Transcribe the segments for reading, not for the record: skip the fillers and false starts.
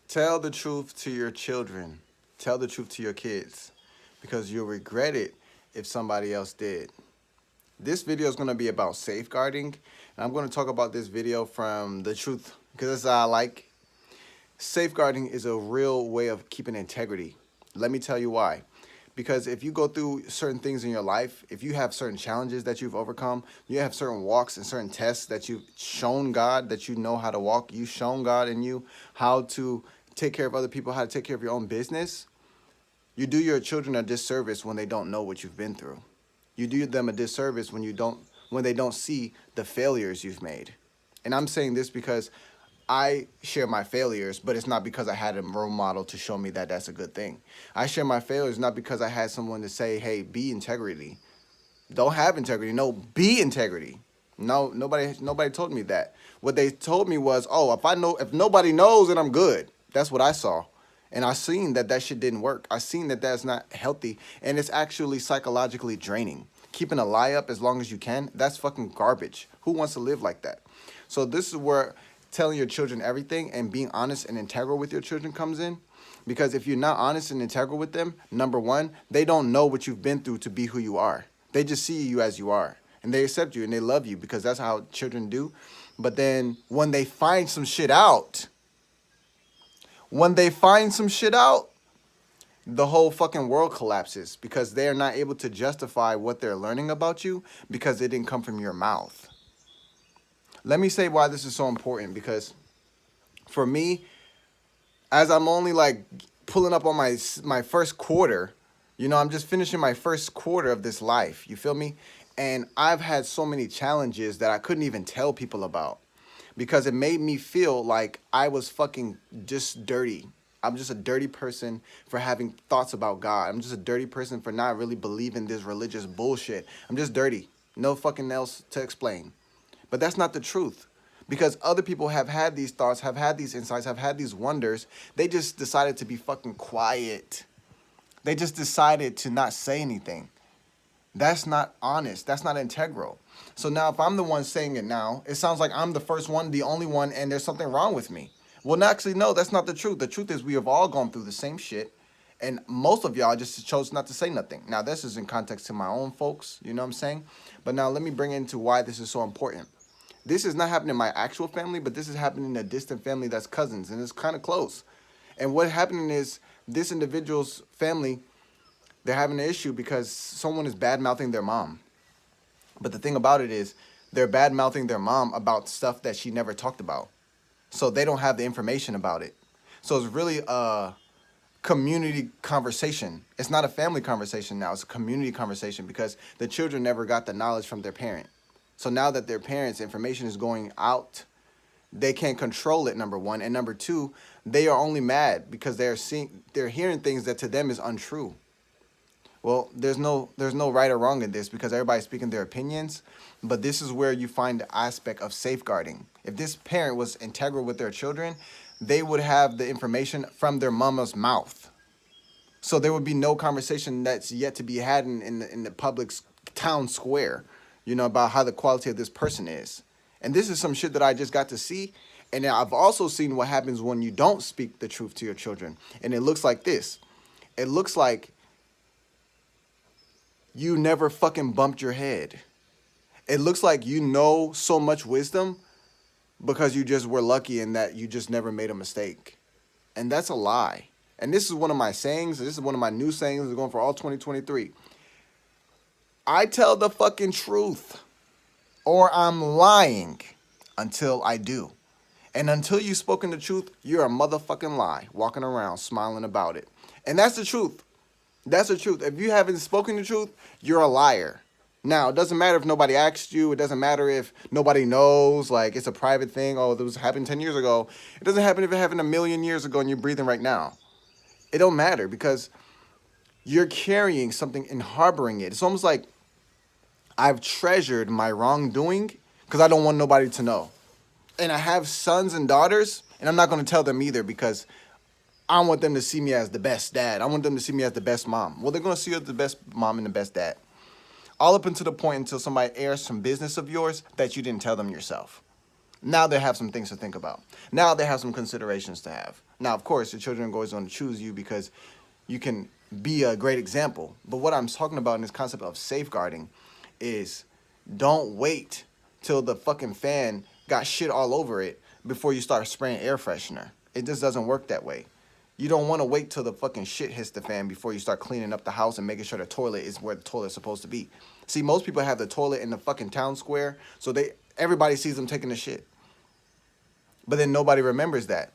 Tell the truth to your children. Tell the truth to your kids because you'll regret it if somebody else did. This video is going to be about safeguarding, and I'm going to talk about this video from the truth because that's how I like. Safeguarding is a real way of keeping integrity. Let me tell you why. Because if you go through certain things in your life, if you have certain challenges that you've overcome, you have certain walks and certain tests that you've shown God that you know how to walk, you've shown God in you how to take care of other people, how to take care of your own business, you do your children a disservice when they don't know what you've been through. You do them a disservice when they don't see the failures you've made. And I'm saying this because I share my failures, but it's not because I had a role model to show me that that's a good thing. I share my failures not because I had someone to say, hey, be integrity. Don't have integrity. No, be integrity. No, nobody told me that. What they told me was, oh, if nobody knows, then I'm good. That's what I saw. And I seen that shit didn't work. I seen that that's not healthy. And it's actually psychologically draining. Keeping a lie up as long as you can, that's fucking garbage. Who wants to live like that? So this is where telling your children everything and being honest and integral with your children comes in. Because if you're not honest and integral with them, number one, they don't know what you've been through to be who you are. They just see you as you are. And they accept you and they love you because that's how children do. But then when they find some shit out, the whole fucking world collapses because they are not able to justify what they're learning about you because it didn't come from your mouth. Let me say why this is so important because for me, as I'm only like pulling up on my first quarter, I'm just finishing my first quarter of this life. You feel me? And I've had so many challenges that I couldn't even tell people about because it made me feel like I was fucking just dirty. I'm just a dirty person for having thoughts about God. I'm just a dirty person for not really believing this religious bullshit. I'm just dirty. No fucking else to explain. But that's not the truth. Because other people have had these thoughts, have had these insights, have had these wonders. They just decided to be fucking quiet. They just decided to not say anything. That's not honest. That's not integral. So now if I'm the one saying it now, it sounds like I'm the first one, the only one, and there's something wrong with me. Well, actually, no, that's not the truth. The truth is we have all gone through the same shit. And most of y'all just chose not to say nothing. Now, this is in context to my own folks. You know what I'm saying? But now let me bring into why this is so important. This is not happening in my actual family, but this is happening in a distant family that's cousins, and it's kind of close. And what happening is this individual's family, they're having an issue because someone is bad-mouthing their mom. But the thing about it is they're bad-mouthing their mom about stuff that she never talked about. So they don't have the information about it. So it's really a community conversation. It's not a family conversation now. It's a community conversation because the children never got the knowledge from their parent. So now that their parents' information is going out, they can't control it, number one. And number two, they are only mad because they're hearing things that to them is untrue. Well, there's no right or wrong in this because everybody's speaking their opinions, but this is where you find the aspect of safeguarding. If this parent was integral with their children, they would have the information from their mama's mouth. So there would be no conversation that's yet to be had in the public town square, about how the quality of this person is. And this is some shit that I just got to see. And I've also seen what happens when you don't speak the truth to your children. And it looks like this. It looks like you never fucking bumped your head. It looks like you know so much wisdom because you just were lucky in that you just never made a mistake. And that's a lie. And this is one of my sayings. This is one of my new sayings. It's going for all 2023. I tell the fucking truth or I'm lying until I do. And until you've spoken the truth, you're a motherfucking lie walking around smiling about it. And that's the truth. That's the truth. If you haven't spoken the truth, you're a liar. Now, it doesn't matter if nobody asked you. It doesn't matter if nobody knows. Like, it's a private thing. Oh, this happened 10 years ago. It doesn't happen if it happened a million years ago and you're breathing right now. It don't matter because you're carrying something and harboring it. It's almost like I've treasured my wrongdoing because I don't want nobody to know. And I have sons and daughters, and I'm not going to tell them either because I want them to see me as the best dad. I want them to see me as the best mom. Well, they're going to see you as the best mom and the best dad. All up until the point until somebody airs some business of yours that you didn't tell them yourself. Now they have some things to think about. Now they have some considerations to have. Now, of course, the children are always going to choose you because you can be a great example. But what I'm talking about in this concept of safeguarding is don't wait till the fucking fan got shit all over it before you start spraying air freshener. It just doesn't work that way. You don't want to wait till the fucking shit hits the fan before you start cleaning up the house and making sure the toilet is where the toilet's supposed to be. See, most people have the toilet in the fucking town square, so everybody sees them taking the shit. But then nobody remembers that.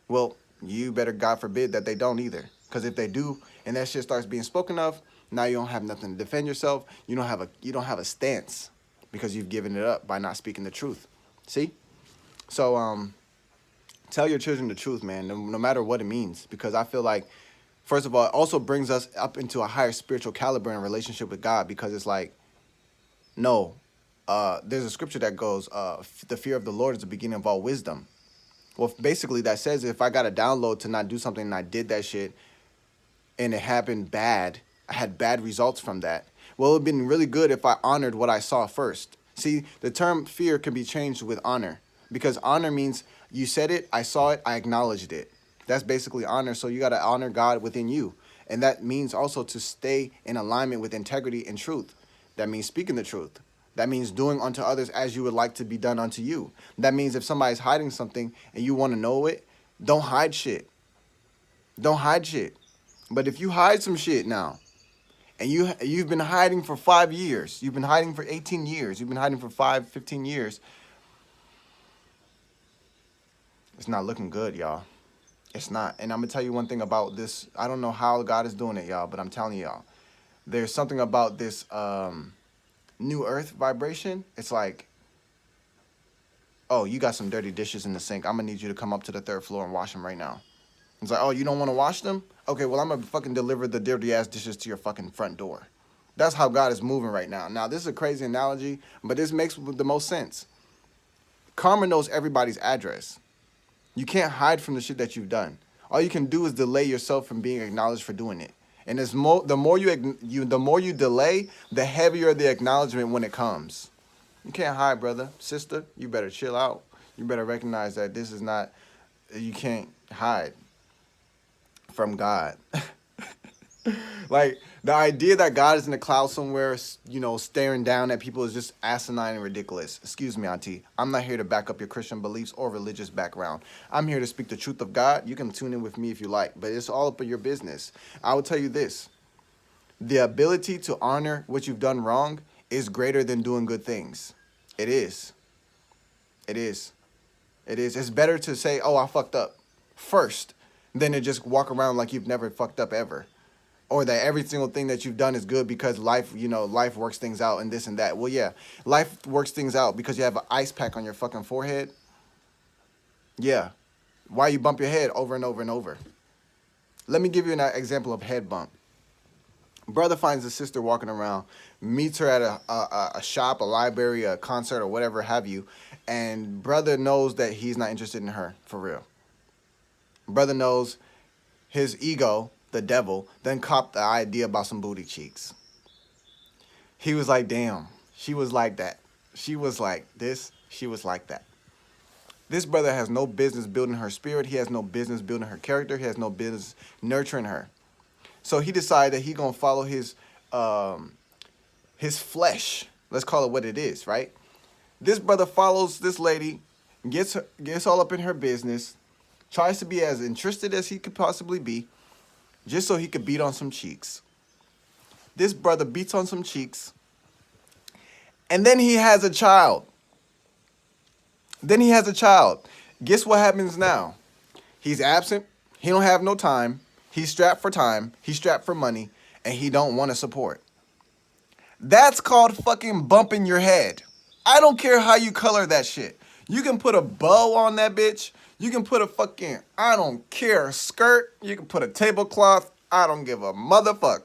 Well, you better, God forbid, that they don't either. Because if they do, and that shit starts being spoken of, now you don't have nothing to defend yourself. You don't have a stance because you've given it up by not speaking the truth. See? So tell your children the truth, man, no matter what it means. Because I feel like, first of all, it also brings us up into a higher spiritual caliber in relationship with God. Because it's like, no, there's a scripture that goes, the fear of the Lord is the beginning of all wisdom. Well, basically that says if I got a download to not do something and I did that shit and it happened bad, I had bad results from that. Well, it would have been really good if I honored what I saw first. See, the term fear can be changed with honor because honor means you said it, I saw it, I acknowledged it. That's basically honor. So you got to honor God within you. And that means also to stay in alignment with integrity and truth. That means speaking the truth. That means doing unto others as you would like to be done unto you. That means if somebody's hiding something and you want to know it, don't hide shit. Don't hide shit. But if you hide some shit now, and you've been hiding for 5 years, you've been hiding for 18 years, you've been hiding for 15 years, it's not looking good, y'all. It's not. And I'm going to tell you one thing about this. I don't know how God is doing it, y'all, but I'm telling y'all. There's something about this new earth vibration. It's like, oh, you got some dirty dishes in the sink. I'm going to need you to come up to the 3rd floor and wash them right now. It's like, oh, you don't want to wash them? Okay, well, I'm going to fucking deliver the dirty-ass dishes to your fucking front door. That's how God is moving right now. Now, this is a crazy analogy, but this makes the most sense. Karma knows everybody's address. You can't hide from the shit that you've done. All you can do is delay yourself from being acknowledged for doing it. And the more you delay, the heavier the acknowledgement when it comes. You can't hide, brother, sister. You better chill out. You better recognize that this is not. You can't hide from God. Like the idea that God is in the cloud somewhere, staring down at people is just asinine and ridiculous. Excuse me, Auntie. I'm not here to back up your Christian beliefs or religious background. I'm here to speak the truth of God. You can tune in with me if you like, but it's all up in your business. I will tell you this. The ability to honor what you've done wrong is greater than doing good things. It is. It is. It is. It's better to say, oh, I fucked up first than to just walk around like you've never fucked up ever. Or that every single thing that you've done is good because life works things out and this and that. Well, yeah, life works things out because you have an ice pack on your fucking forehead. Yeah. Why you bump your head over and over and over? Let me give you an example of head bump. Brother finds a sister walking around, meets her at a shop, a library, a concert, or whatever have you, and brother knows that he's not interested in her, for real. Brother knows his ego, the devil, then copped the idea about some booty cheeks. He was like, damn, she was like that. She was like this, she was like that. This brother has no business building her spirit. He has no business building her character. He has no business nurturing her. So he decided that he gonna follow his flesh. Let's call it what it is, right? This brother follows this lady, gets all up in her business, tries to be as interested as he could possibly be, just so he could beat on some cheeks. This brother beats on some cheeks, and then he has a child. Guess what happens now? He's absent. He don't have no time. He's strapped for time. He's strapped for money, and he don't want to support. That's called fucking bumping your head. I don't care how you color that shit. You can put a bow on that bitch. You can put a fucking, I don't care, skirt. You can put a tablecloth. I don't give a motherfuck.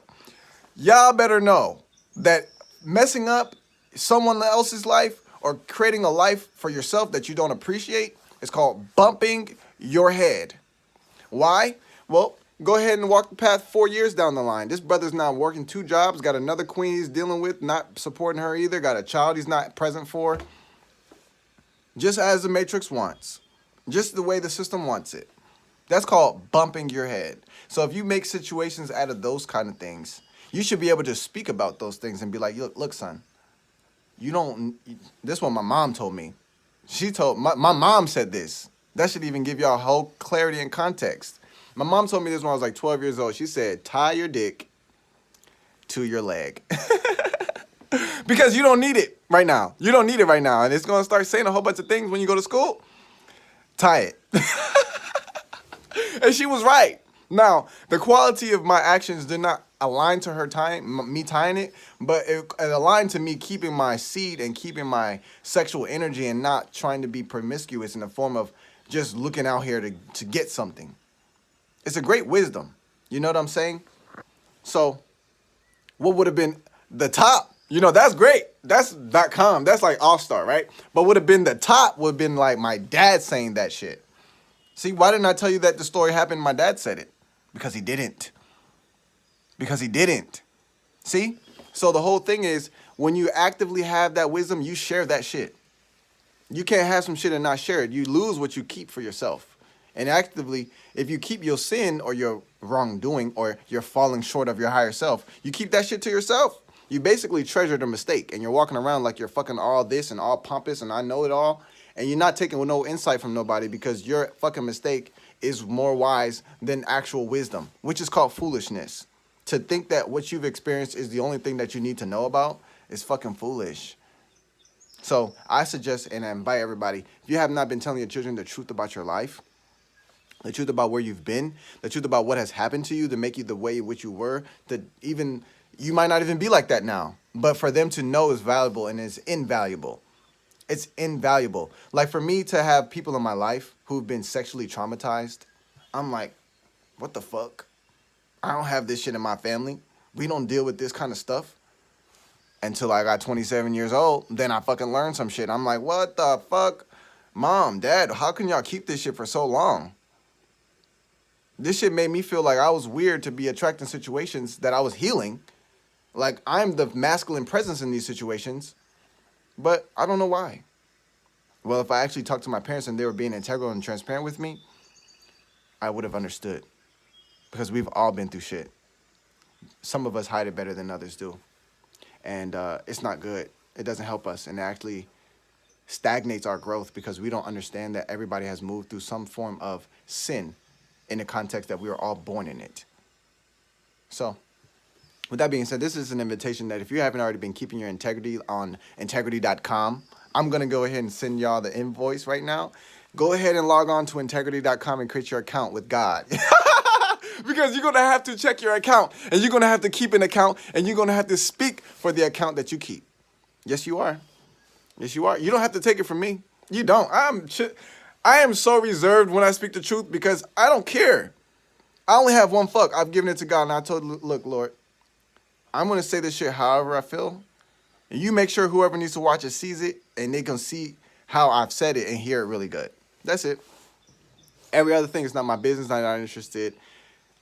Y'all better know that messing up someone else's life or creating a life for yourself that you don't appreciate is called bumping your head. Why? Well, go ahead and walk the path 4 years down the line. This brother's now working 2 jobs, got another queen he's dealing with, not supporting her either, got a child he's not present for. just as the Matrix wants, just the way the system wants it. That's called bumping your head. So if you make situations out of those kind of things, you should be able to speak about those things and be like, look, son, you don't. This is what my mom told me. She told my mom said this. That should even give y'all whole clarity and context. My mom told me this when I was like 12 years old. She said, tie your dick to your leg. Because you don't need it right now. You don't need it right now. And it's going to start saying a whole bunch of things when you go to school. Tie it. And she was right. Now, the quality of my actions did not align to her me tying it, but it aligned to me keeping my seed and keeping my sexual energy and not trying to be promiscuous in the form of just looking out here to get something. It's a great wisdom. You know what I'm saying? So, what would have been the top? You know, that's great. That's .com. That's like all-star, right? But would have been the top would have been like my dad saying that shit. See, why didn't I tell you that the story happened? My dad said it. Because he didn't. Because he didn't. See? So the whole thing is, when you actively have that wisdom, you share that shit. You can't have some shit and not share it. You lose what you keep for yourself. And actively, if you keep your sin or your wrongdoing or you're falling short of your higher self, you keep that shit to yourself. You basically treasure the mistake, and you're walking around like you're fucking all this and all pompous and I know it all, and you're not taking no insight from nobody because your fucking mistake is more wise than actual wisdom, which is called foolishness. To think that what you've experienced is the only thing that you need to know about is fucking foolish. So I suggest and I invite everybody, if you have not been telling your children the truth about your life, the truth about where you've been, the truth about what has happened to you to make you the way in which you were, that even you might not even be like that now, but for them to know is valuable and is invaluable. It's invaluable. Like for me to have people in my life who've been sexually traumatized, I'm like, what the fuck? I don't have this shit in my family. We don't deal with this kind of stuff. Until I got 27 years old, then I fucking learned some shit. I'm like, what the fuck? Mom, Dad, how can y'all keep this shit for so long? This shit made me feel like I was weird to be attracting situations that I was healing. Like, I'm the masculine presence in these situations, but I don't know why. Well, if I actually talked to my parents and they were being integral and transparent with me, I would have understood. Because we've all been through shit. Some of us hide it better than others do. And it's not good. It doesn't help us. And it actually stagnates our growth because we don't understand that everybody has moved through some form of sin in the context that we were all born in it. So, with that being said, this is an invitation that if you haven't already been keeping your integrity on integrity.com, I'm going to go ahead and send y'all the invoice right now. Go ahead and log on to integrity.com and create your account with God. Because you're going to have to check your account, and you're going to have to keep an account, and you're going to have to speak for the account that you keep. Yes, you are. Yes, you are. You don't have to take it from me. You don't. I am so reserved when I speak the truth because I don't care. I only have one fuck. I've given it to God, and I told, look, Lord, I'm going to say this shit however I feel, and you make sure whoever needs to watch it sees it, and they can see how I've said it and hear it really good. That's it. Every other thing is not my business. I'm not interested.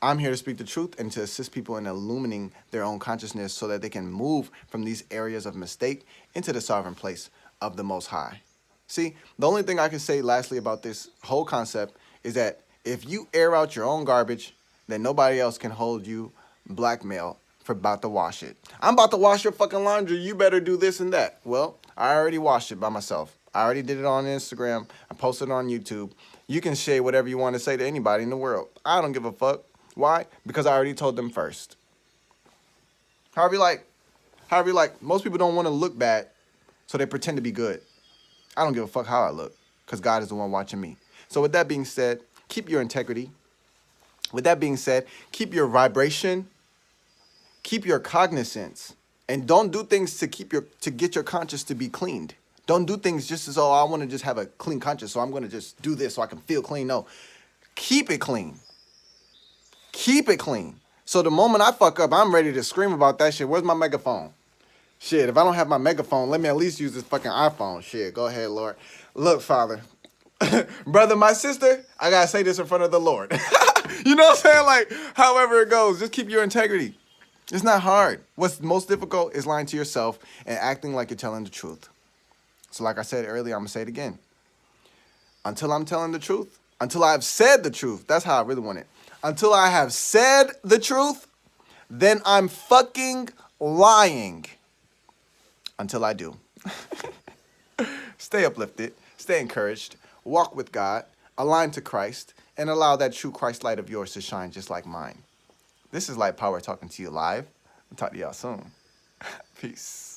I'm here to speak the truth and to assist people in illuminating their own consciousness so that they can move from these areas of mistake into the sovereign place of the Most High. See, the only thing I can say lastly about this whole concept is that if you air out your own garbage, then nobody else can hold you blackmail for about to wash it. I'm about to wash your fucking laundry. You better do this and that. Well, I already washed it by myself. I already did it on Instagram. I posted it on YouTube. You can say whatever you want to say to anybody in the world. I don't give a fuck. Why? Because I already told them first. However you like. Most people don't want to look bad, so they pretend to be good. I don't give a fuck how I look, because God is the one watching me. So with that being said, keep your integrity. With that being said, keep your vibration, keep your cognizance, and don't do things to get your conscience to be cleaned. Don't do things just as, oh, I want to just have a clean conscience, so I'm going to just do this so I can feel clean. No, keep it clean. Keep it clean. So the moment I fuck up, I'm ready to scream about that shit. Where's my megaphone? Shit, if I don't have my megaphone, let me at least use this fucking iPhone. Shit, go ahead, Lord. Look, Father. Brother, my sister, I gotta say this in front of the Lord. You know what I'm saying? Like, however it goes, just keep your integrity. It's not hard. What's most difficult is lying to yourself and acting like you're telling the truth. So like I said earlier, I'm gonna say it again. Until I'm telling the truth. Until I've said the truth. That's how I really want it. Until I have said the truth, then I'm fucking lying. Until I do. Stay uplifted. Stay encouraged. Walk with God. Align to Christ. And allow that true Christ light of yours to shine just like mine. This is Light Power talking to you live. I'll talk to y'all soon. Peace.